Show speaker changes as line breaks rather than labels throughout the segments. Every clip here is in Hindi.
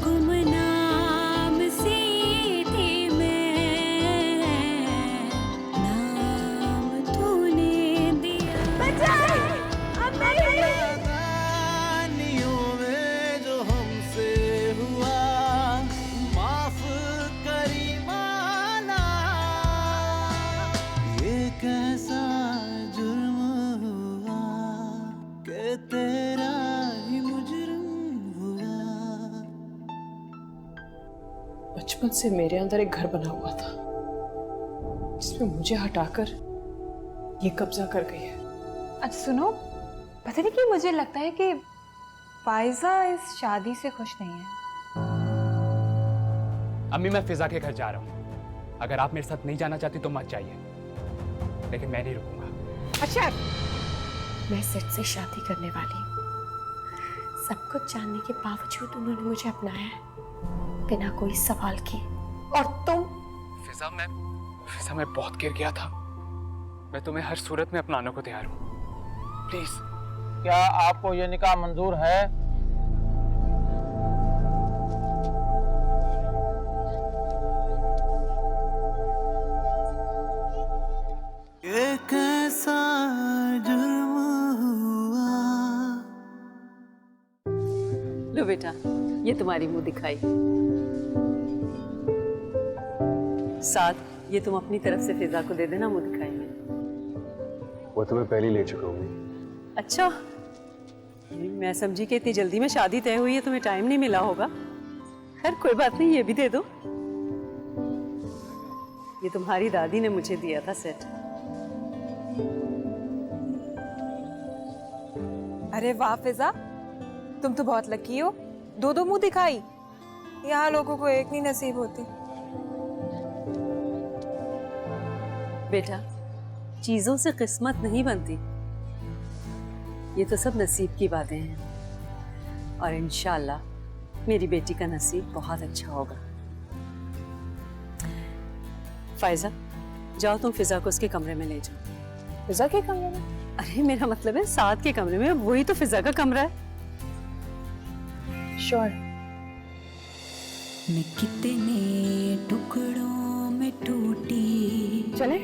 गुमनाम सी थी मैं, नाम तूने दिया।
नानियों में जो हमसे हुआ, माफ करी माना, ये कैसा जुर्म हुआ कि तेरा ही मुजरिम हुआ।
बचपन से मेरे अंदर एक घर बना हुआ था जिसमें मुझे हटाकर ये कब्जा कर गई है।
अच्छा सुनो, पता नहीं क्यों मुझे लगता है कि फाइजा इस शादी से खुश नहीं है।
अम्मी, मैं फिजा के घर जा रहा हूँ। अगर आप मेरे साथ नहीं जाना चाहती तो मत जाइए, लेकिन मैं नहीं रुकूंगा।
अच्छा,
मैं सच से शादी करने वाली हूँ। सब कुछ जानने के बावजूद उन्होंने मुझे अपनाया है, बिना कोई सवाल किए। और तुम?
फिजा, मैं बहुत गिर गया था। मैं तुम्हें हर सूरत में अपनाने को तैयार हूँ। प्लीज।
क्या आपको ये निकाह मंजूर है? ये कैसा जुर्म हुआ।
लो बेटा, ये तुम्हारी मुंह दिखाई। साथ ये तुम अपनी तरफ से फिजा को दे देना मुंह दिखाई में।
वो तो मैं पहले ले चुका हूँ।
अच्छा, मैं समझी कि इतनी जल्दी में शादी तय हुई है, तुम्हें टाइम नहीं मिला होगा। खैर कोई बात नहीं, ये भी दे दो। ये तुम्हारी दादी ने मुझे दिया था सेट।
अरे वाह फिजा, तुम तो बहुत लकी हो, दो दो मुंह दिखाई। यहाँ लोगों को एक नहीं नसीब होती।
बेटा, चीजों से किस्मत नहीं बनती, ये तो सब नसीब की बातें हैं। और इंशाल्लाह मेरी बेटी का नसीब बहुत अच्छा होगा। फाइजा, जाओ तुम फिजा को उसके कमरे में ले जाओ।
फिजा के कमरे में?
अरे मेरा मतलब है साथ के कमरे में, वही तो फिजा का कमरा है।
श्योर।
मैं कितने टुकड़ों में टूटी,
चले?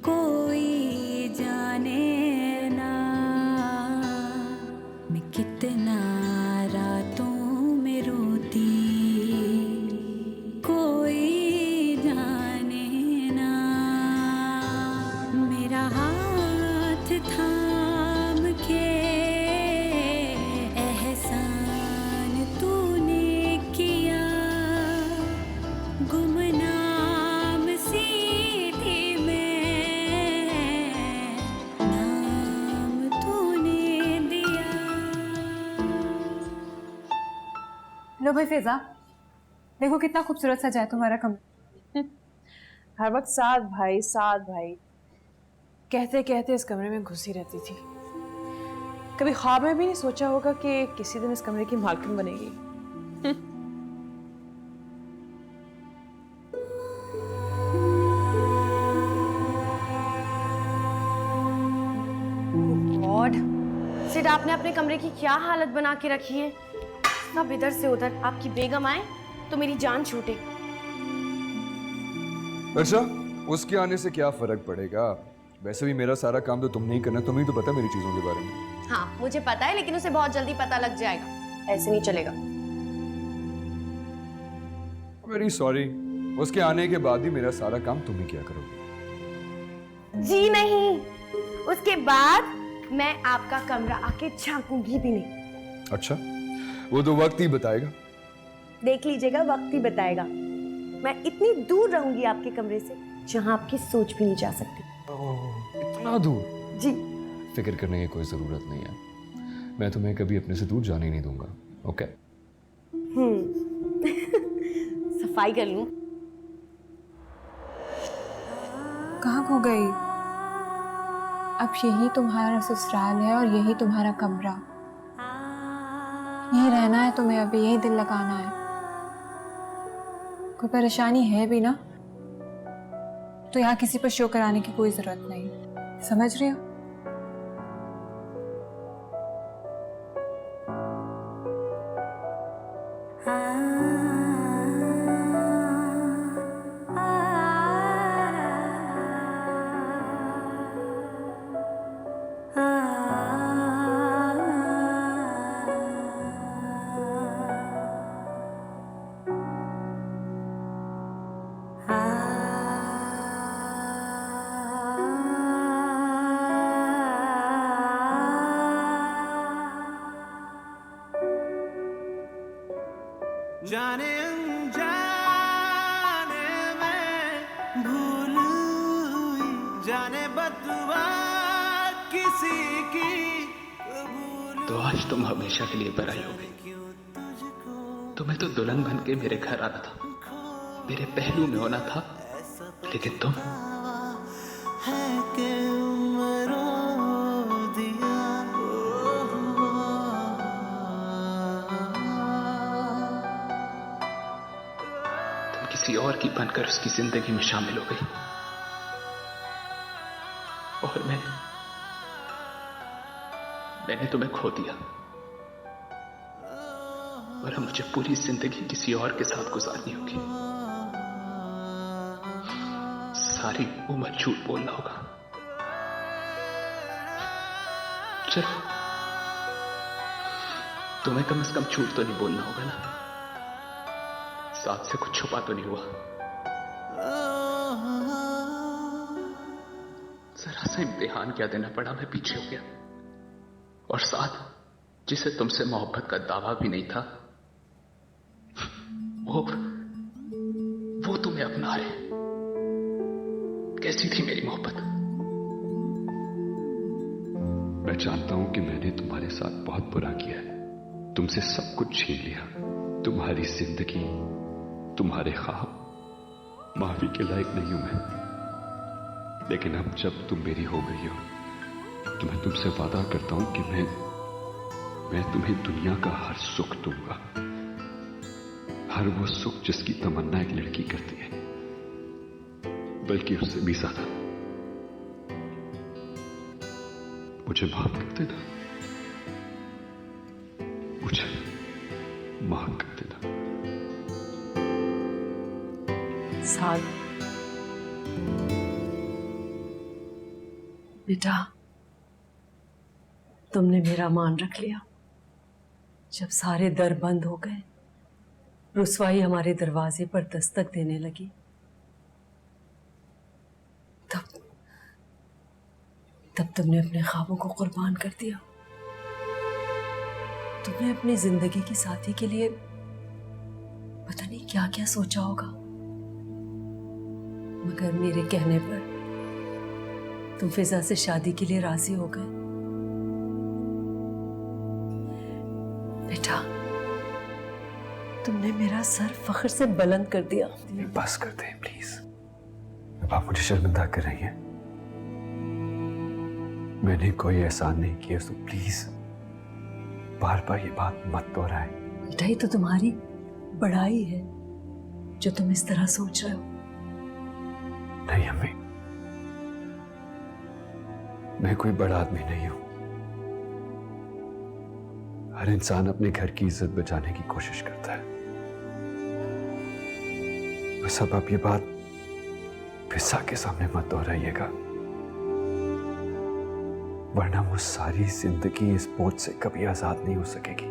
कोई जाने ना। मैं कितना रातों में रोती, कोई जाने ना। मेरा हाथ थाम के एहसान तूने किया, गुमनाम सी थी मैं, नाम तूने दिया।
लो भाई फिजा, देखो कितना खूबसूरत सजा है तुम्हारा कमरा।
हर वक्त साथ भाई कहते कहते इस कमरे में घुसी रहती थी। कभी ख्वाब में भी नहीं सोचा होगा कि किसी दिन इस कमरे की मालकिन बनेगी।
गॉड, सिड आपने अपने कमरे की क्या हालत बना के रखी है। सब इधर से उधर, आपकी बेगम आए तो मेरी जान छूटे।
अच्छा, उसके आने से क्या फर्क पड़ेगा? वैसे भी मेरा सारा काम तो तुमने ही करना, तुम्हें तो पता है मेरी चीजों के बारे में।
हाँ मुझे पता है, लेकिन उसे बहुत जल्दी पता लग जाएगा, ऐसे नहीं चलेगा।
वेरी सॉरी, उसके आने के बाद ही मेरा सारा काम तुम ही किया करोगे।
जी नहीं, उसके बाद मैं आपका कमरा आके झांकूंगी भी नहीं।
अच्छा, वो तो वक्त ही बताएगा।
देख लीजिएगा, वक्त ही बताएगा। मैं इतनी दूर रहूंगी आपके कमरे से जहां आपकी सोच भी नहीं जा सकती।
इतना दूर?
जी।
फिक्र करने की कोई जरूरत नहीं है, मैं तुम्हें कभी अपने से दूर जाने ही नहीं दूंगा। ओके?
सफाई कर लूं।
कहाँ खो गई? अब यही तुम्हारा ससुराल है और यही तुम्हारा कमरा। यहीं रहना है तुम्हें, अभी यही दिल लगाना है। कोई परेशानी है भी ना तो यहाँ किसी पर शो कराने की कोई जरूरत नहीं, समझ रही हो?
हाँ
जाने अनजाने में भूल हुई, जाने बदवा किसी की कबूल।
तो आज तुम हमेशा के लिए पराई हो गई। तुम्हें तो दुल्हन बन के मेरे घर आना था, मेरे पहलू में होना था, लेकिन तुम
है कि उम्रों दिया।
तुम किसी और की बनकर उसकी जिंदगी में शामिल हो गई, और मैंने तुम्हें खो दिया। और अब मुझे पूरी जिंदगी किसी और के साथ गुजारनी होगी। सारी उम्र झूठ बोलना होगा। चलो, तुम्हें कम से कम झूठ तो नहीं बोलना होगा ना। साथ से कुछ छुपा तो नहीं हुआ। जरा सा इम्तिहान क्या देना पड़ा, मैं पीछे हो गया। और साथ जिसे तुमसे मोहब्बत का दावा भी नहीं था, वो तुम्हें अपना है। कैसी थी मेरी मोहब्बत?
मैं जानता हूं कि मैंने तुम्हारे साथ बहुत बुरा किया है, तुमसे सब कुछ छीन लिया, तुम्हारी जिंदगी, तुम्हारे ख्वाब। माफी के लायक नहीं हूं मैं, लेकिन अब जब तुम मेरी हो गई हो तो मैं तुमसे वादा करता हूं कि मैं तुम्हें दुनिया का हर सुख दूंगा, हर वो सुख जिसकी तमन्ना एक लड़की करती है, बल्कि उससे भी ज्यादा। मुझे माफ कर देना, मुझे माफ कर देना।
साथ बेटा, तुमने मेरा मान रख लिया। जब सारे दर बंद हो गए, रुसवाई हमारे दरवाजे पर दस्तक देने लगी, तब तुमने अपने ख्वाबों को कुर्बान कर दिया। तुमने अपनी जिंदगी की साथी के लिए पता नहीं क्या क्या सोचा होगा, मगर मेरे कहने पर तुम फिजा से शादी के लिए राजी हो गए। बेटा, तुमने मेरा सर फख्र से बुलंद कर दिया।
बस कर दे प्लीज, अब आप मुझे शर्मिंदा कर रही हैं। मैंने कोई एहसान नहीं किया, तो प्लीज बार बार ये बात मत दोहराएं।
बेटा, ये तो तुम्हारी बड़ाई है जो तुम इस तरह सोच रहे हो।
नहीं अम्मी, मैं कोई बड़ा आदमी नहीं हूं। हर इंसान अपने घर की इज्जत बचाने की कोशिश करता है। बस अब आप ये बात फिजा के सामने मत दोहराइएगा, वरना वो सारी जिंदगी इस बोझ से कभी आजाद नहीं हो सकेगी।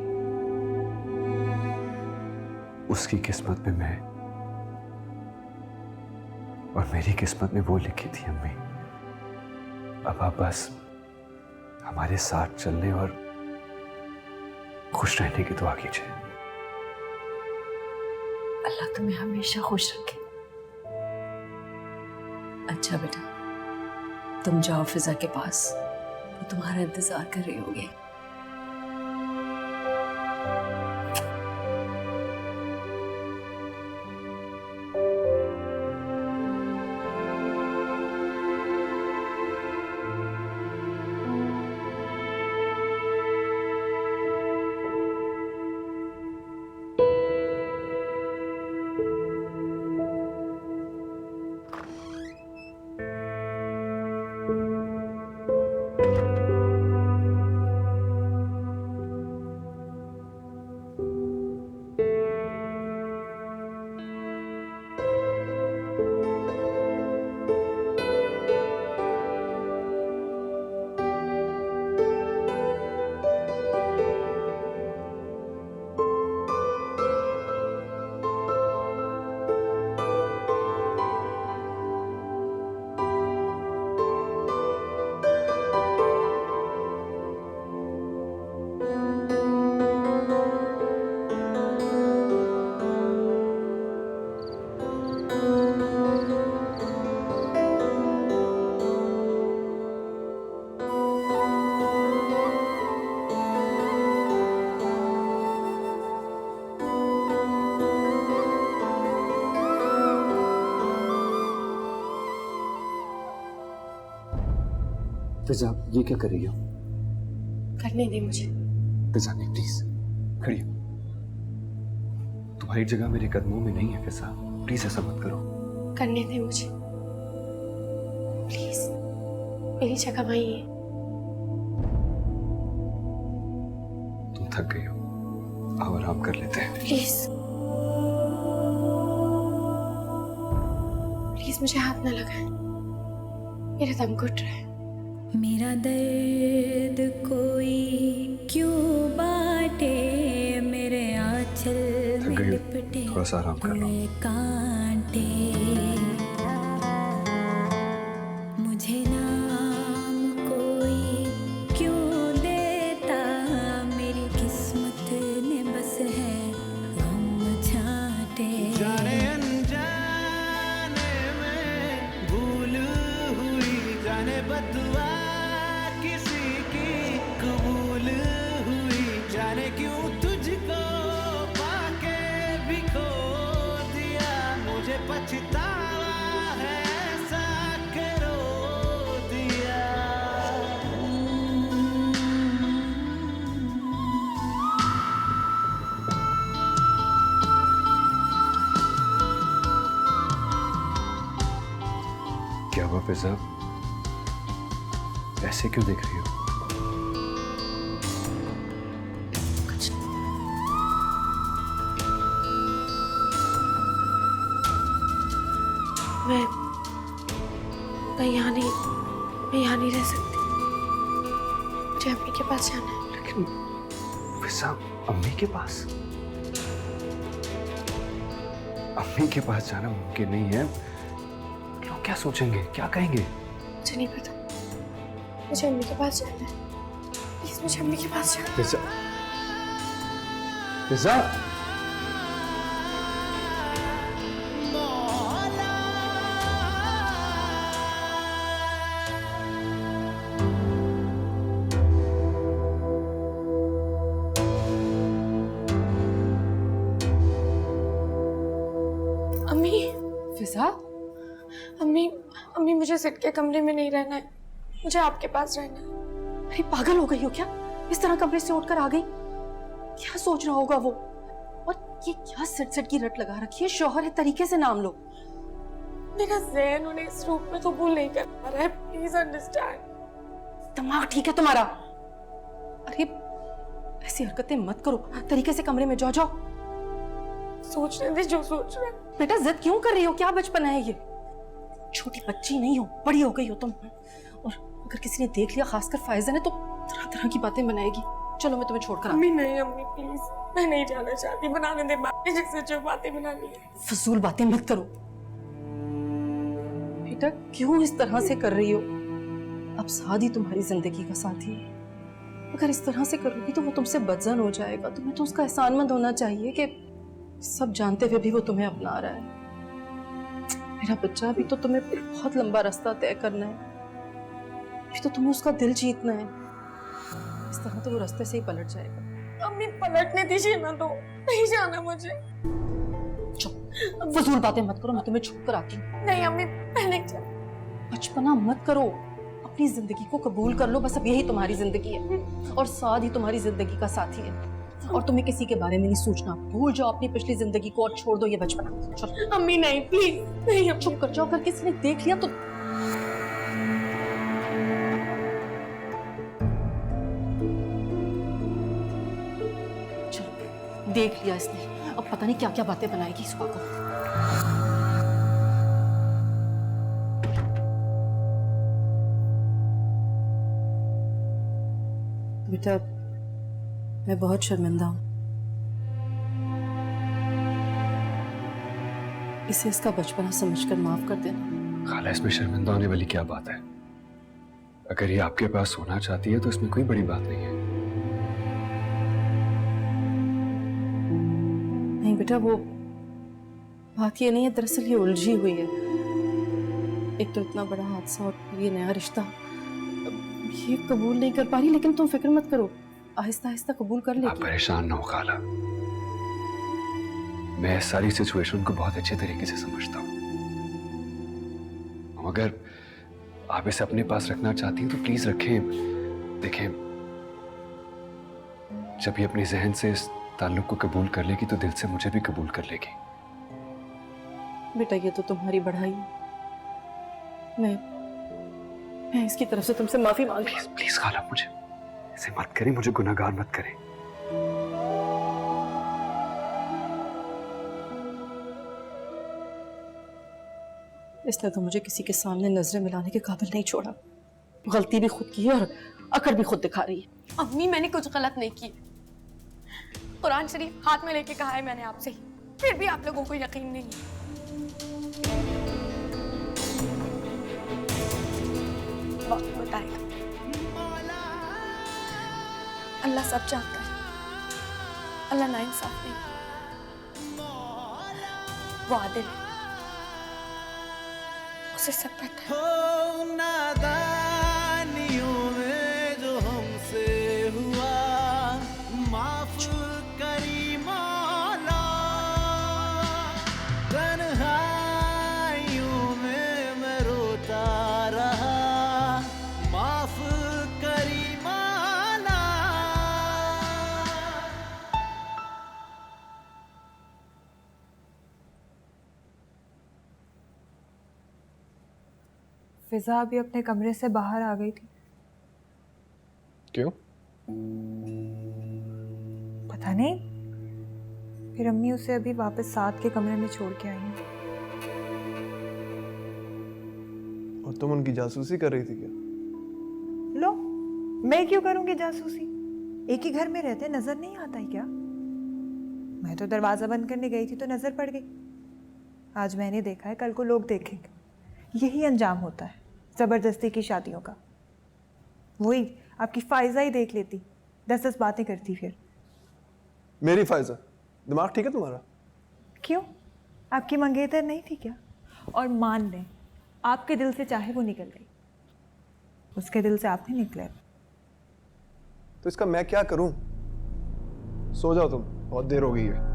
उसकी किस्मत में मैं और मेरी किस्मत में वो लिखी थी अम्मी। अब आप बस हमारे साथ चलने और खुश रहने की दुआ कीजिए।
अल्लाह तुम्हें हमेशा खुश रखे। अच्छा बेटा, तुम जाओ फिजा के पास, वो तुम्हारा इंतजार कर रही होगी।
फिजा, आप ये क्या कर रही हो?
करने दे मुझे।
फिजा नहीं, प्लीज खड़ी हो। तुम्हारी जगह मेरे कदमों में नहीं है फिजा, प्लीज ऐसा मत करो।
करने दे मुझे प्लीज, मेरी जगह वही है।
तुम थक गई हो, आओ आराम कर लेते हैं।
प्लीज प्लीज मुझे हाथ ना लगाए, मेरा दम घुट रहा है।
मेरा दर्द कोई क्यों बांटे, मेरे आंचल
थक
में
गई हो,
लिपटे
थोड़ा सा आराम कर लो।
हुए कांटे। मुझे नाम कोई क्यों देता, मेरी किस्मत ने बस है गम छाटे।
जाने अनजाने में भूल हुई, जाने बदुआ किसी की कबूल हुई, जाने क्यों तुझको पाके भी खो दिया। मुझे पछतावा है ऐसा के रो दिया।
क्या हुआ फिजा, ऐसे क्यों देख रही हो?
मैं यहाँ नहीं रह सकती, मुझे अम्मी के पास जाना है।
लेकिन फिजा, अम्मी के पास? अम्मी के पास जाना मुमकिन नहीं है। लोग क्या सोचेंगे, क्या कहेंगे?
मुझे नहीं पता, मुझे अम्मी के पास जाना है। प्लीज मुझे अम्मी के पास जाना है।
फिजा, फिजा,
अम्मी
फिजा,
अम्मी अम्मी मुझे सिट के कमरे में नहीं रहना है, मुझे आपके पास रहना है।
अरे पागल हो गई हो क्या? इस तरह कमरे से उठकर आ गई? क्या सोच रहा होगा वो? और ये क्या सट की रट लगा रखी है? शौहर है, तरीके से नाम लो।
मेरा ज़हन उन्हें इस रूप में कबूल नहीं कर पा रहा है, प्लीज अंडरस्टैंड।
दिमाग ठीक है तुम्हारा? अरे ऐसी हरकतें मत करो, तरीके से कमरे में जाओ।
सोचने दे जो सोच रहा है।
बेटा जिद क्यों कर रही हो? क्या बचपना है ये? छोटी बच्ची नहीं हो, बड़ी हो गई हो तुम। और अगर किसी ने देख लिया, खासकर फायजा ने, तो तरह तरह की बातें बनाएगी। चलो मैं तुम्हें छोड़कर
अम्मी नहीं, अम्मी प्लीज, मैं नहीं जाना चाहती। बनाने दे बातें जैसे जो बातें बनानी है।
फजूल बातें मत करो। बेटा क्यों इस तरह से कर रही हो? अब सादी तुम्हारी जिंदगी का साथी है। अगर इस तरह से करोगी तो वो तुमसे बदजन हो जाएगा। तुम्हें तो उसका एहसानमंद होना चाहिए कि सब जानते हुए भी वो तुम्हें अपना रहा है। मेरा बच्चा, अभी तो तुम्हें बहुत लंबा रास्ता तय करना है। अभी तो तुम्हें उसका दिल जीतना है। इस तरह तो वो रास्ते से ही पलट जाएगा।
अम्मी पलटने दीजिए ना, तो नहीं जाना मुझे।
चुप, फजूल बातें मत करो, मैं तुम्हें छोड़ कर आती हूँ।
नहीं अम्मी, मैं नहीं जाना।
बचपना मत करो, अपनी जिंदगी को कबूल कर लो। बस अब यही तुम्हारी जिंदगी है और साद ही तुम्हारी जिंदगी का साथी है। और तुम्हें किसी के बारे में नहीं सोचना। भूल जाओ अपनी पिछली जिंदगी को और छोड़ दो ये बचपना। चलो
अम्मी नहीं, प्लीज नहीं। अब
चुप कर जाओ, अगर किसी ने देख लिया तो। चलो देख लिया इसने, अब पता नहीं क्या क्या बातें बनाएगी इसको। बेटा मैं बहुत शर्मिंदा हूं। इसे इसका बचपना समझकर माफ कर देना।
खाला, इसमें शर्मिंदा होने वाली क्या बात है? अगर ये आपके पास होना चाहती है तो इसमें कोई बड़ी बात नहीं है।
नहीं बेटा, वो बात ये नहीं है। दरअसल ये उलझी हुई है। एक तो इतना बड़ा हादसा और ये नया रिश्ता, ये कबूल नहीं कर पा रही। लेकिन तुम फिक्र मत करो, आहिस्ता आहिस्ता कबूल कर
आप
लेगी।
परेशान ना हो खाला, मैं इस सारी सिचुएशन को बहुत अच्छे तरीके से समझता हूँ। अगर आप इसे अपने पास रखना चाहती हैं तो प्लीज रखें। देखें, जब ये अपने जहन से इस ताल्लुक को कबूल कर लेगी तो दिल से मुझे भी कबूल कर लेगी।
बेटा ये तो तुम्हारी बढ़ाई है। मैं इसकी तरफ से तुमसे माफी मांग रही हूँ।
प्लीज प्लीज खाला, मुझे ऐसे मत करें, मुझे गुनहगार मत करें।
इसने तो मुझे किसी के सामने नजरें मिलाने के काबिल नहीं छोड़ा। गलती भी खुद की है और अकड़ भी खुद दिखा रही है।
अम्मी मैंने कुछ गलत नहीं किया। कुरान शरीफ हाथ में लेके कहा है मैंने आपसे ही, फिर भी आप लोगों को यकीन नहीं है। वक्त बताएगा, अल्लाह सब जानता है। अल्लाह नाइंसाफ नहीं, वो आदिल है, उसे सब पता है।
हो नादानियों में जो हमसे हुआ, माफ करी मौला। तन्हाइयों में मैं रोता रहा, माफ करी मौला।
फिजा अभी अपने कमरे से बाहर आ गई थी।
क्यों?
पता नहीं, फिर अम्मी उसे अभी वापस साथ के कमरे में छोड़ के आई हैं।
और तुम उनकी जासूसी कर रही थी क्या?
लो, मैं क्यों करूंगी जासूसी? एक ही घर में रहते, नजर नहीं आता है क्या? मैं तो दरवाजा बंद करने गई थी तो नजर पड़ गई। आज मैंने देखा है, कल को लोग देखेंगे। यही अंजाम होता है जबरदस्ती की शादियों का। वही आपकी फायजा ही देख लेती, 10-10 बातें करती फिर।
मेरी फायजा, दिमाग ठीक है तुम्हारा?
क्यों, आपकी मंगेतर नहीं थी क्या? और मान लें आपके दिल से चाहे वो निकल गई, उसके दिल से आप नहीं निकले।
तो इसका मैं क्या करूं? सो जाओ तुम, बहुत देर हो गई है।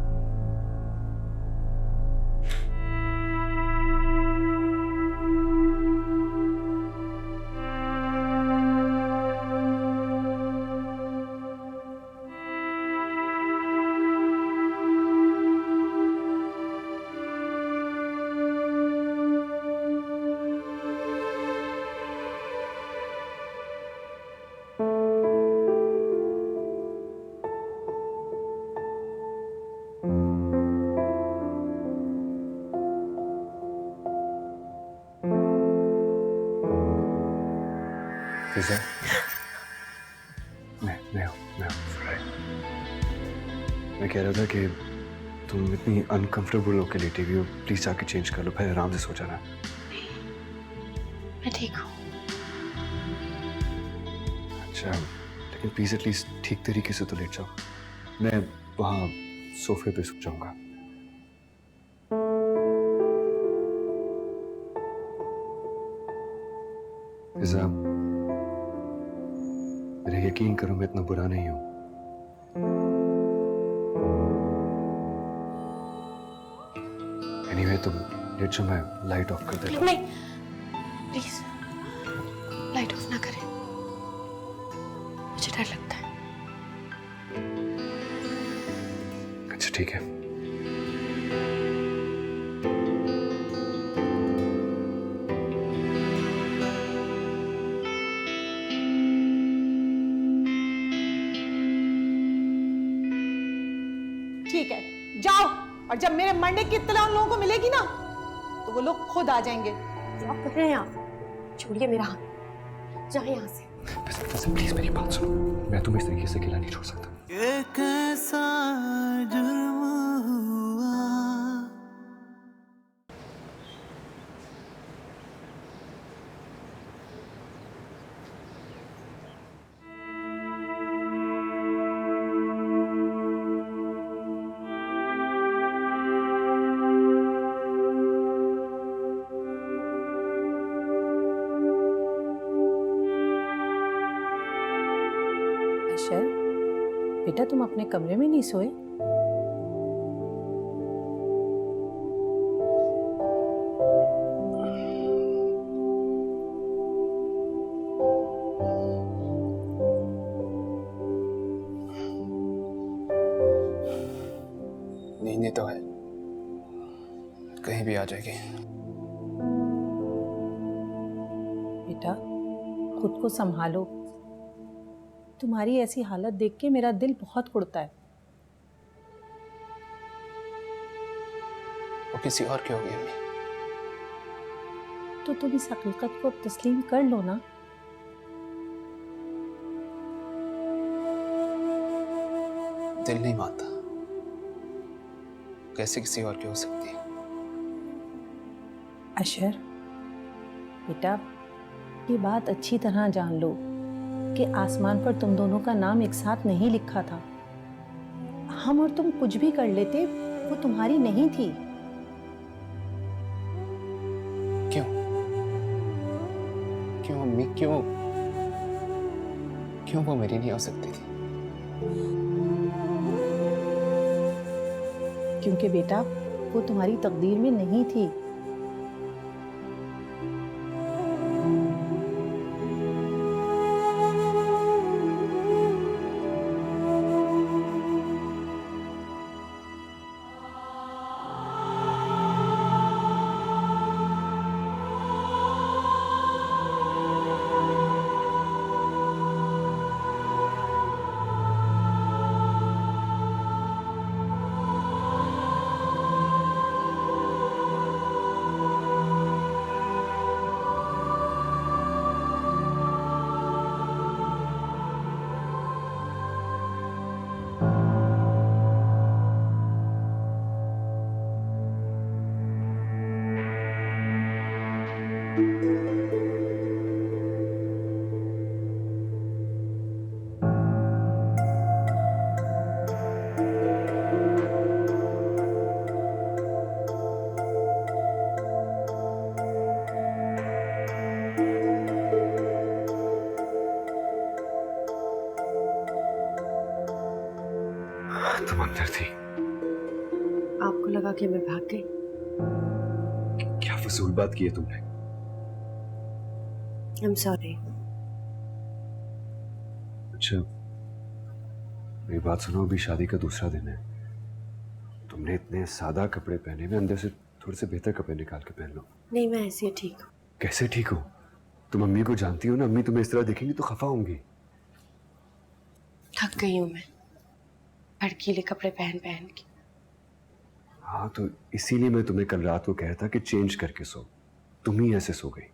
फिजा, मैं हूँ। मैं कह रहा था कि तुम इतनी अनकंफर्टेबल होकर लेटी हुई हो, प्लीज जाके चेंज कर लो, फिर आराम से सो जाना।
मैं ठीक हूँ।
अच्छा, लेकिन प्लीज एटलीस्ट ठीक तरीके से तो लेट जाओ। मैं वहाँ सोफे पे सो जाऊंगा। फिजा, मेरा यकीन करो मैं इतना बुरा नहीं हूं। एनीवे तुम लेट जाओ, मैं लाइट ऑफ कर देता हूं।
नहीं प्लीज, लाइट ऑफ ना करें, मुझे डर लगता है।
अच्छा ठीक है।
ठीक है, जाओ, और जब मेरे मरने की इत्तला उन लोगों को मिलेगी ना तो वो लोग खुद आ जाएंगे।
क्या कर रहे हैं आप? छोड़िए मेरा हाथ, जाए यहाँ से।
वैसे प्लीज मेरी बात सुनो, मैं तुम्हें इस तरीके से अकेला नहीं छोड़ सकता।
ये कैसा जुर्म हुआ।
बेटा तुम अपने कमरे में नहीं सोए?
नींद तो है, कहीं भी आ जाएगी।
बेटा खुद को संभालो। तुम्हारी ऐसी हालत देख के मेरा दिल बहुत कुड़ता है।
वो किसी और की होगी अम्मी।
तो तुम इस हकीकत को तस्लीम कर लो ना।
दिल नहीं मानता, कैसे किसी और की हो सकती है?
अशर बेटा, ये बात अच्छी तरह जान लो कि आसमान पर तुम दोनों का नाम एक साथ नहीं लिखा था। हम और तुम कुछ भी कर लेते, वो तुम्हारी नहीं थी।
क्यों? क्यों अम्मी, क्यों? क्यों वो मेरी नहीं हो सकती थी?
क्योंकि बेटा वो तुम्हारी तकदीर में नहीं थी।
तुम अंदर थी?
आपको लगा कि मैं भाग गई?
क्या फजूल बात की है तुमने?
I'm sorry.
अच्छा मेरी बात सुनो, अभी शादी का दूसरा दिन है। तुमने इतने सादा कपड़े पहने हुए, अंदर से थोड़े से बेहतर कपड़े निकाल के पहन लो।
नहीं, मैं ऐसे ही ठीक हूँ।
कैसे ठीक हो? तुम अम्मी को जानती हो ना, अम्मी तुम्हें इस तरह देखेंगी तो खफा होंगी।
थक गई हूँ मैं भड़कीले कपड़े पहन पहन के।
हाँ तो इसीलिए मैं तुम्हें कल रात को कहा था कि चेंज करके सो, तुम ही ऐसे सो गई।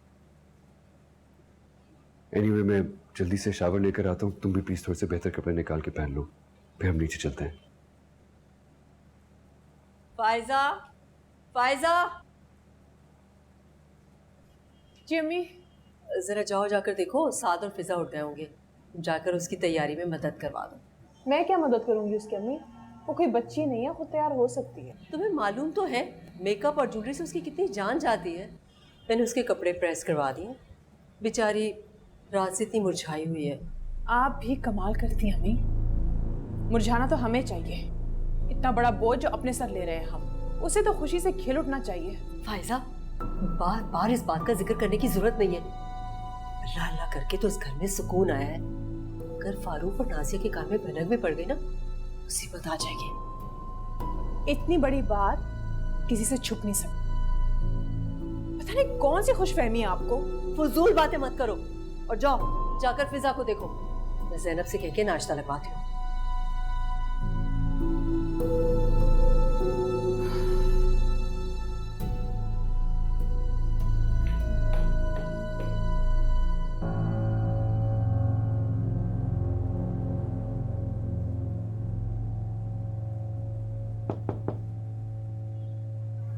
एनीवे मैं जल्दी से शावर लेकर आता हूँ, तुम भी प्लीज थोड़े से बेहतर कपड़े निकाल के पहन लो, फिर हम नीचे चलते हैं।
फायजा, फायजा।
जी अम्मी।
जरा जाओ, जाकर देखो साद और फिजा उठ गए होंगे, जाकर उसकी तैयारी में मदद करवा दो।
मैं क्या मदद करूंगी उसकी अम्मी? वो कोई बच्ची नहीं है, खुद तैयार हो सकती है।
तुम्हें मालूम तो है मेकअप और ज्वेलरी से उसकी कितनी जान जाती है। मैंने उसके कपड़े प्रेस करवा दिए, बेचारी रात से इतनी मुरझाई हुई है।
आप भी कमाल करती हैं अम्मी। मुरझाना तो हमें चाहिए, इतना बड़ा बोझ जो अपने सर ले रहे हैं हम, उसे तो खुशी से खिल उठना चाहिए।
फायजा, बार बार इस बात का जिक्र करने की जरूरत नहीं है। अल्लाह अल्लाह करके तो इस घर में सुकून आया है। अगर फारूक और नाजिया के कान में भनक भी पड़ गई ना, मुसीबत आ जाएगी।
इतनी बड़ी बात किसी से छुप नहीं सकती। पता नहीं कौन सी खुशफहमी है आपको।
फजूल बातें मत करो और जाओ जाकर फिजा को देखो। मैं ज़ैनब से कह के नाश्ता लगवाती हूँ।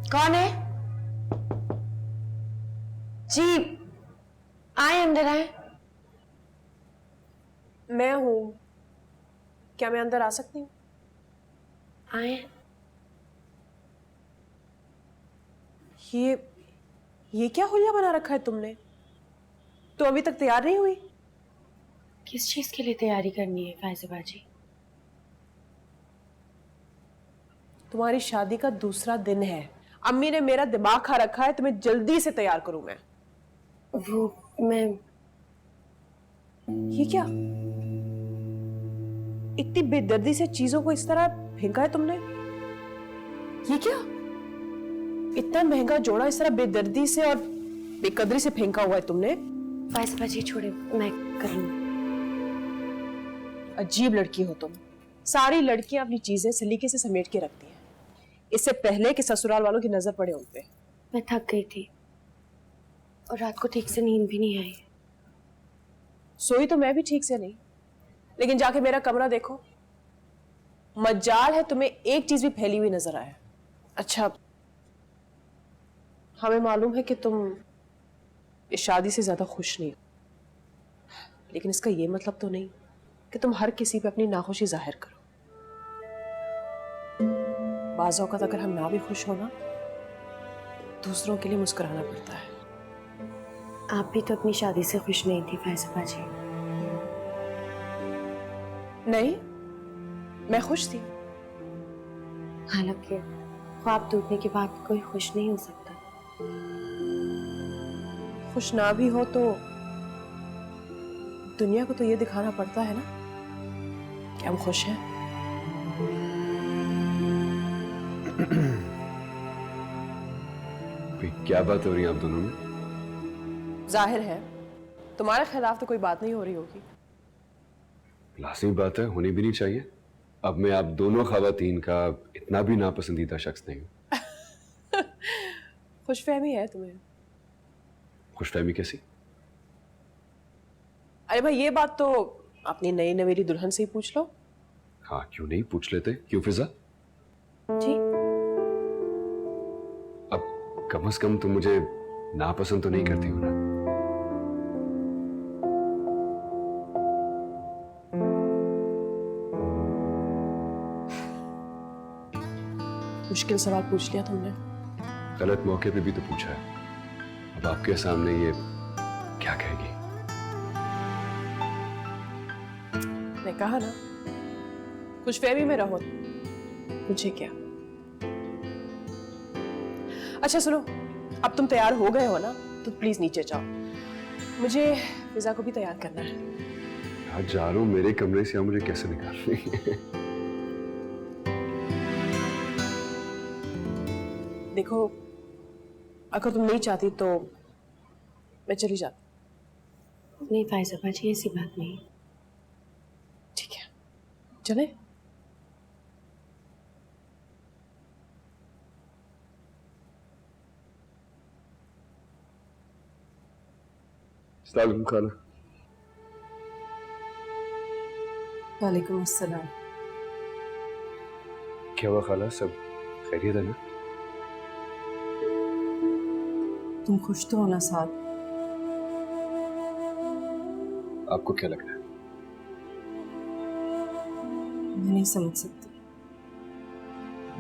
कौन है? जी आए, अंदर आए।
मैं हूं, क्या मैं अंदर आ सकती हूँ?
आए।
ये क्या हुलिया बना रखा है तुमने? तो अभी तक तैयार नहीं हुई?
किस चीज के लिए तैयारी करनी है फायजा बाजी?
तुम्हारी शादी का दूसरा दिन है। अम्मी ने मेरा दिमाग खा रखा है, तुम्हें जल्दी से तैयार करूं मैं।
वो मैं
ये क्या, इतनी बेदर्दी से चीजों को इस तरह फेंका है तुमने? ये क्या? इतना महंगा जोड़ा इस तरह बेदर्दी से और बेकदरी से फेंका हुआ है तुमने?
फायजा जी छोड़े, मैं कर लूँ।
अजीब लड़की हो तुम। सारी लड़कियां अपनी चीजें सलीके से समेट के रखती हैं, इससे पहले कि ससुराल वालों की नजर पड़े उन पे।
मैं थक गई थी और रात को ठीक से नींद भी नहीं आई।
सोई तो मैं भी ठीक से नहीं, लेकिन जाके मेरा कमरा देखो। मजाल है तुम्हें एक चीज भी फैली हुई नजर आए। अच्छा, हमें मालूम है कि तुम इस शादी से ज्यादा खुश नहीं हो, लेकिन इसका ये मतलब तो नहीं कि तुम हर किसी पे अपनी नाखुशी जाहिर करो। बाज़ औक़ात अगर हम ना भी खुश हो ना, दूसरों के लिए मुस्कुराना पड़ता है।
आप भी तो अपनी शादी से खुश नहीं थी फायजा जी।
नहीं, मैं खुश थी।
हालांकि ख्वाब टूटने के बाद कोई खुश नहीं हो सकता।
खुश ना भी हो तो दुनिया को तो ये दिखाना पड़ता है ना कि हम खुश हैं।
क्या बात हो रही है आप दोनों में?
जाहिर है तुम्हारे खिलाफ तो कोई बात नहीं हो रही होगी।
लाज़मी बात है, होनी भी नहीं चाहिए। अब मैं आप दोनों खवातीन का इतना भी नापसंदीदा शख्स नहीं हूं।
खुशफहमी है तुम्हें।
खुशफहमी कैसी?
अरे भाई, ये बात तो अपनी नई नवेली दुल्हन से ही पूछ लो।
हाँ, क्यों नहीं, पूछ लेते। क्यों फिजा?
जी,
अब कम से कम तुम मुझे नापसंद तो नहीं करती हो ना?
मुश्किल सवाल पूछ लिया तुमने।
गलत मौके पे भी तो पूछा है। अब आपके सामने ये क्या कहेगी?
मैं कहा ना, खुशफहमी में रहो, मुझे क्या। अच्छा सुनो, अब तुम तैयार हो गए हो ना, तो प्लीज नीचे जाओ, मुझे फिजा को भी तैयार करना है।
यार जा रहा हूं, मेरे कमरे से मुझे कैसे निकाल रही है?
देखो, अगर तुम नहीं चाहती तो मैं चली जाती।
नहीं फायजा जी, ऐसी बात नहीं।
ठीक है, चले।
अस्सलाम खाला।
वालेकुम अस्सलाम।
क्या हुआ खाला, सब खैरियत है ना?
तुम खुश तो हो ना साथ?
आपको क्या लग रहा है?
मैं नहीं समझ सकती।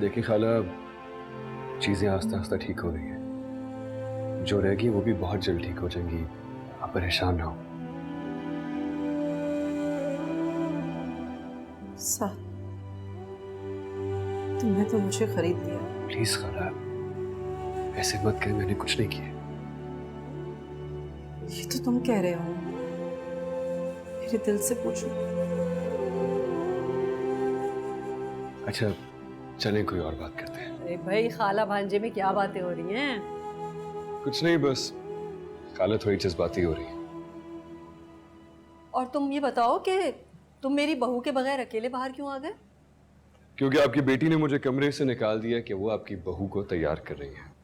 देखिए खाला, चीजें आस्ता आस्ता ठीक हो रही हैं। जो रहेगी वो भी बहुत जल्द ठीक हो जाएंगी, आप परेशान ना हो।
साथ तुमने तो मुझे खरीद लिया।
प्लीज खाला, ऐसे मत कहें, मैंने कुछ नहीं किया।
ये तो तुम कह रहे हो, मेरे दिल से पूछो।
अच्छा चलें, कोई और बात करते हैं।
अरे भाई, खाला भांजे में क्या बातें हो रही हैं?
कुछ नहीं, बस खाला थोड़ी जज्बाती हो रही है।
और तुम ये बताओ कि तुम मेरी बहू के बगैर अकेले बाहर क्यों आ गए?
क्योंकि आपकी बेटी ने मुझे कमरे से निकाल दिया कि वो आपकी बहू को तैयार कर रही है।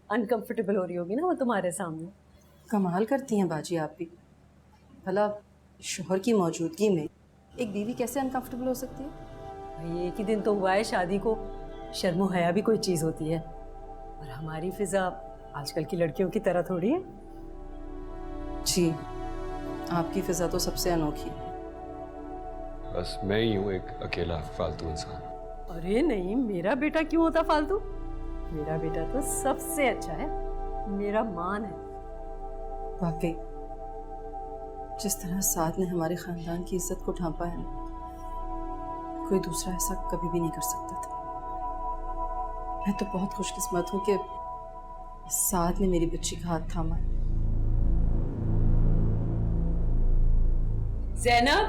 अनकंफर्टेबल हो रही होगी ना वो तुम्हारे सामने। कमाल करती हैं बाजी आप भी। भला शोहर की मौजूदगी में एक बीवी कैसे अनकंफर्टेबल हो सकती है? भाई एक ही दिन तो हुआ है शादी को, शर्मो हया भी कोई चीज़ होती है। और हमारी फिजा आजकल की लड़कियों की तरह थोड़ी है। जी, आपकी फिजा तो सबसे अनोखी है।
बस मैं ही हूँ एक अकेला फालतू इंसान।
अरे नहीं, मेरा बेटा क्यों होता फालतू? मेरा बेटा तो सबसे अच्छा है, मेरा मान है। वाकई जिस तरह साद ने हमारे खानदान की इज्जत को ढांपा है ना, कोई दूसरा ऐसा कभी भी नहीं कर सकता था। मैं तो बहुत खुशकिस्मत हूँ कि साद ने मेरी बच्ची का हाथ थामा है। ज़ैनब,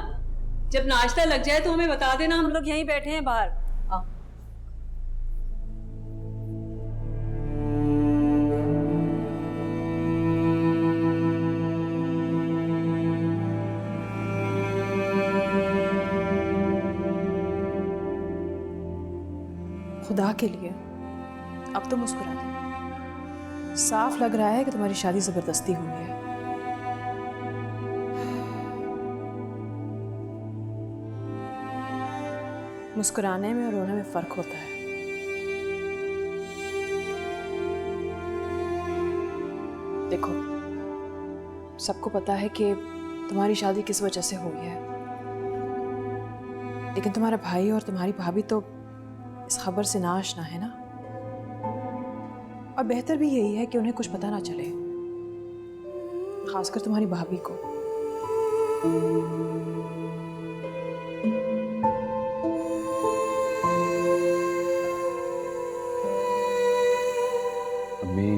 जब नाश्ता लग जाए तो हमें बता देना, हम लोग यहीं बैठे हैं बाहर।
खुदा के लिए अब तो मुस्कुरा दो। साफ लग रहा है कि तुम्हारी शादी जबरदस्ती हुई है। मुस्कुराने में और रोने में फर्क होता है। देखो, सबको पता है कि तुम्हारी शादी किस वजह से हुई है, लेकिन तुम्हारा भाई और तुम्हारी भाभी तो इस खबर से ना आशना है ना। और बेहतर भी यही है कि उन्हें कुछ पता ना चले, खासकर तुम्हारी भाभी को।
अम्मी,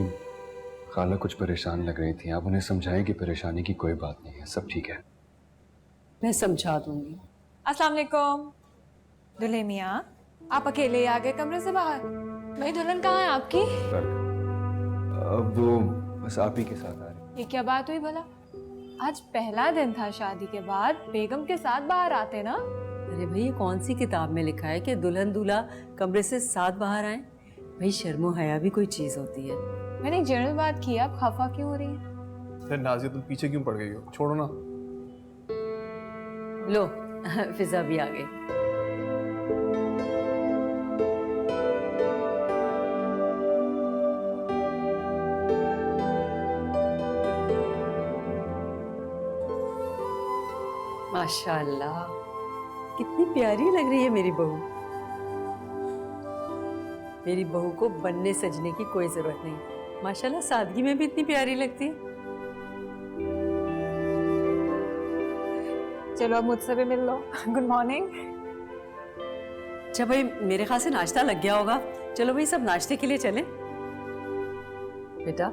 खाला कुछ परेशान लग रही थी, आप उन्हें समझाएं कि परेशानी की कोई बात नहीं है, सब ठीक है।
मैं समझा दूंगी।
अस्सलाम वालेकुम। दुल्हे मियाँ, आप अकेले आ गए कमरे से बाहर? भाई दुल्हन कहाँ है आपकी?
अब वो बस आप ही के साथ आ रही।
ये क्या बात हुई भला? आज पहला दिन था शादी के बाद, बेगम के साथ बाहर आते ना।
अरे भाई, ये कौन सी किताब में लिखा है कि दुल्हन दूल्हा कमरे से साथ बाहर आए? भाई शर्मो हया भी कोई चीज होती है।
मैंने एक जनरल बात की, आप खफा क्यों हो रही हैं?
फिर नाजिया, तुम पीछे क्यों पड़ गई हो? छोड़ो ना।
लो फिजा भी आ गई। माशाल्लाह, कितनी प्यारी लग रही है मेरी बहू। मेरी बहू को बनने सजने की कोई जरूरत नहीं, माशाल्लाह सादगी में भी इतनी प्यारी लगती है।
चलो अब मुझसे भी मिल लो। Good morning.
अच्छा भाई, मेरे ख्याल से नाश्ता लग गया होगा। चलो भाई, सब नाश्ते के लिए चलें। बेटा,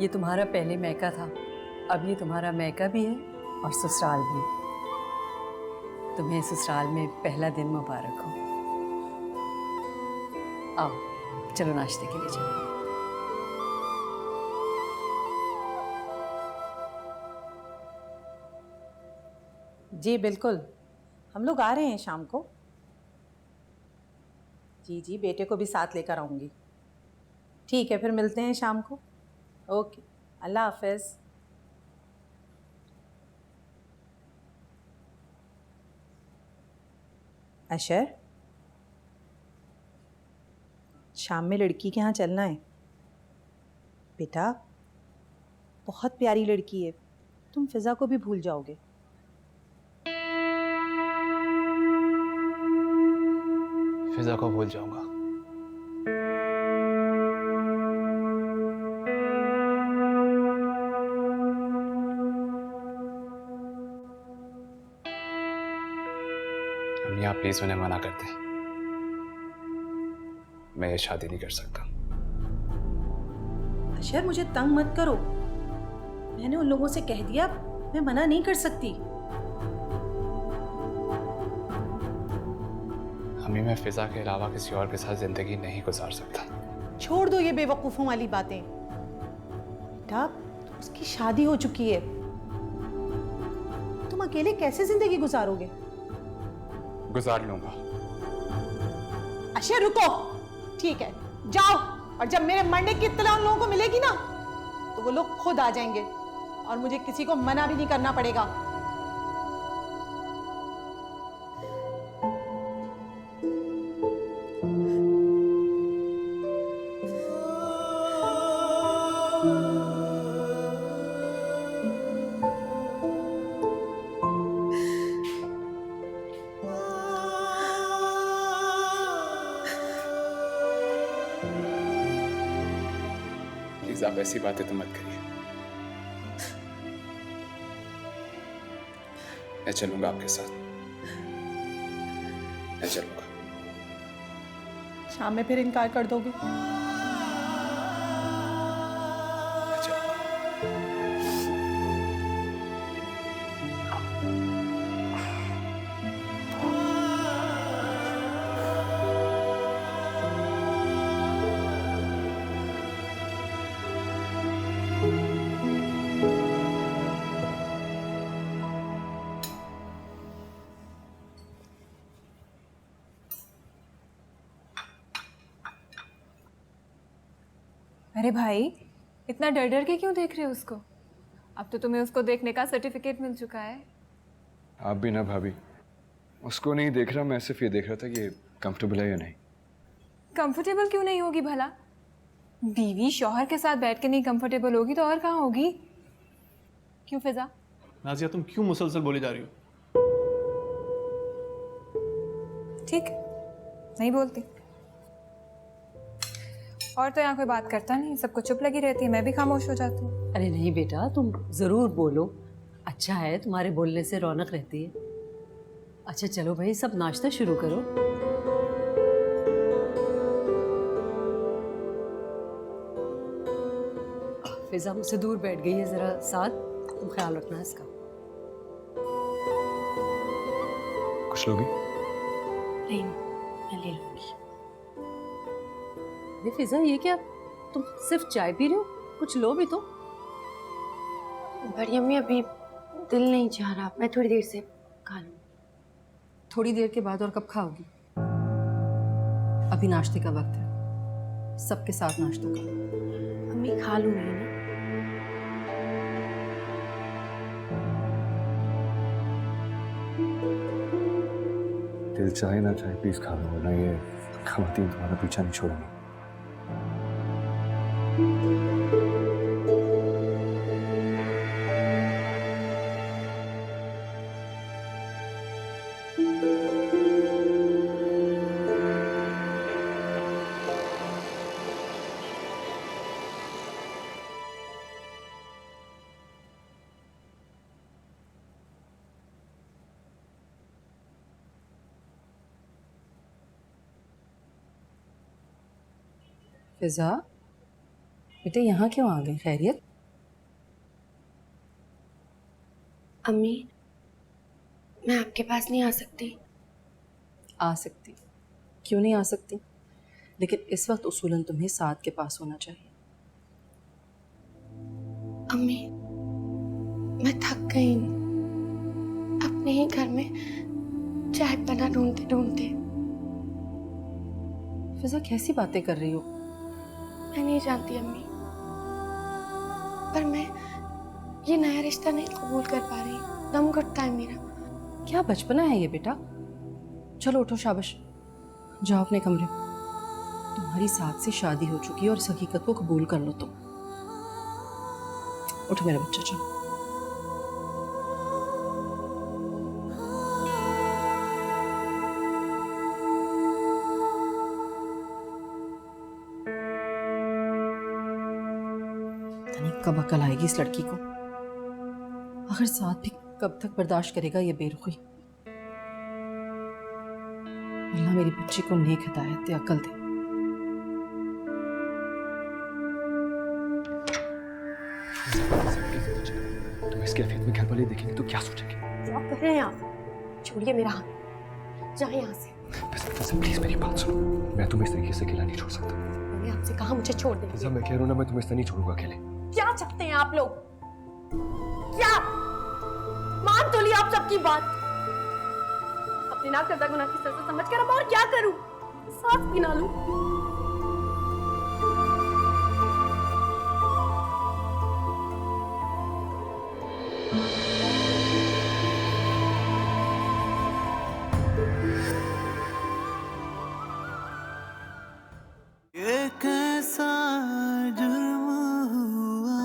ये तुम्हारा पहले मैका था, अब ये तुम्हारा मैका भी है और ससुराल भी। तुम्हें ससुराल में पहला दिन मुबारक हो। आओ चलो नाश्ते के लिए चलो।
जी बिल्कुल, हम लोग आ रहे हैं शाम को। जी जी, बेटे को भी साथ लेकर आऊँगी। ठीक है, फिर मिलते हैं शाम को। ओके, अल्लाह हाफिज़। अशर, शाम में लड़की के यहाँ चलना है। बेटा, बहुत प्यारी लड़की है, तुम फिज़ा को भी भूल जाओगे।
फिजा को भूल जाऊंगा। अम्मी, आप प्लीज उन्हें मना कर दें, मैं ये शादी नहीं कर सकता।
अशर, मुझे तंग मत करो, मैंने उन लोगों से कह दिया मैं मना नहीं कर सकती।
अम्मी, मैं फिजा के अलावा किसी और के साथ जिंदगी नहीं गुजार सकता।
छोड़ दो ये बेवकूफों वाली बातें।
बेटा, उसकी शादी हो चुकी है, तुम अकेले कैसे जिंदगी गुजारोगे?
गुजार लूंगा।
अशर रुको, ठीक है जाओ, और जब मेरे मरने की इत्तला उन लोगों को मिलेगी ना, तो वो लोग खुद आ जाएंगे और मुझे किसी को मना भी नहीं करना पड़ेगा।
प्लीज आप ऐसी बातें तो मत करिए। मैं चलूंगा आपके साथ, मैं चलूंगा।
शाम में फिर इनकार कर दोगे?
मैं चलूंगा।
अरे भाई, इतना डर डर के क्यों देख रहे हो उसको? अब तो तुम्हें उसको देखने का सर्टिफिकेट मिल चुका है।
आप भी ना भाभी, उसको नहीं देख रहा, मैं सिर्फ ये देख रहा था कि कंफर्टेबल है या नहीं।
कंफर्टेबल क्यों नहीं होगी भला? बीवी शौहर के साथ बैठ के नहीं कंफर्टेबल होगी तो और कहाँ होगी? क्यों फिजा?
नाजिया तुम क्यों मुसलसल बोली जा रही हो?
ठीक, नहीं बोलती। और तो यहाँ कोई बात करता नहीं, सबको चुप लगी रहती है, मैं भी खामोश हो जाती हूँ।
अरे नहीं बेटा, तुम जरूर बोलो, अच्छा है, तुम्हारे बोलने से रौनक रहती है। अच्छा चलो भाई, सब नाश्ता शुरू करो। फिजा मुझसे दूर बैठ गई है, जरा साथ तुम ख्याल रखना इसका।
कुछ लोगी?
नहीं, मैं ले लूंगी।
ये फिजा, ये क्या, तुम सिर्फ चाय पी रहे हो? कुछ लो भी तो।
बड़ी अम्मी अभी दिल नहीं चाह रहा, मैं थोड़ी देर से खा लूँ।
थोड़ी देर के बाद और कब खाओगी? अभी नाश्ते का वक्त है, सबके साथ नाश्ता करो।
अम्मी खा लूंगी ना।
दिल चाहे ना चाहे प्लीज खा लो, वरना ये खवातीन तुम्हारा पीछा नहीं छोड़ेंगे।
फिजा बेटे, यहाँ क्यों आ गए? खैरियत?
अम्मी, मैं आपके पास नहीं आ सकती?
आ सकती, क्यों नहीं आ सकती, लेकिन इस वक्त उसूलन तुम्हें साथ के पास होना चाहिए।
अम्मी, मैं थक गई हूँ अपने ही घर में चाय पना ढूंढते ढूंढते।
फिजा कैसी बातें कर रही हो?
मैं नहीं जानती अम्मी, पर मैं ये नया रिश्ता नहीं कबूल कर पा रही। दम घुटता है मेरा।
क्या बचपना है ये बेटा? चलो उठो, शाबाश, जाओ अपने कमरे में। तुम्हारी साथ से शादी हो चुकी है और इस हकीकत को कबूल कर लो तुम। उठो मेरा बच्चा, चलो। कब अकल आएगी इस लड़की को? आखिर साथ भी कब तक बर्दाश्त करेगा ये बेरुखी? अल्लाह मेरी बच्ची को नेक हिदायत दे, अकल दे।
तुम इस कैफियत में घर वाले देखेंगे तो क्या सोचेंगे?
क्या कर रहे हैं आप? छोड़िए मेरा हाथ, जाइए यहाँ से।
प्लीज मेरी बात सुनो, मैं तुम्हें इस तरीके से अकेला नहीं छोड़ सकता।
मैंने आपसे कहा मुझे छोड़ दे।
मैं कह रहा हूँ ना, मैं तुम्हें इस तरह नहीं छोड़ूंगा अकेले।
क्या चाहते हैं आप लोग? क्या मान तो लिया आप सबकी बात? अपनी ना करदा गुनाह की सजा समझ कर अब और क्या करूं? सांस भी ना लूं।
ये कैसा जुर्म हुआ?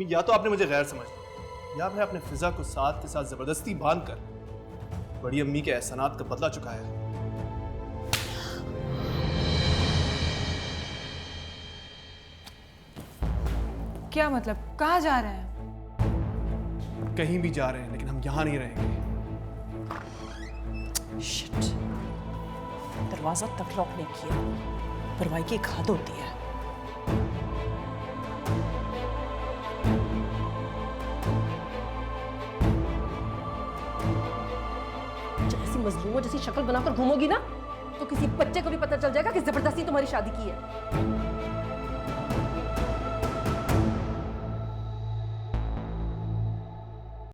या तो आपने मुझे गैर समझ लिया, या फिर आपने फिजा को साथ के साथ जबरदस्ती बांधकर बड़ी अम्मी के एहसानात का बदला चुकाया है।
क्या मतलब? कहाँ जा रहे हैं?
कहीं भी जा रहे हैं, लेकिन हम यहां नहीं रहेंगे।
शिट, दरवाजा तक लॉक नहीं किया। परवाई की एक हद होती है।
जब ऐसी मजलूमों जैसी शक्ल बनाकर घूमोगी ना, तो किसी बच्चे को भी पता चल जाएगा कि जबरदस्ती तुम्हारी शादी की है।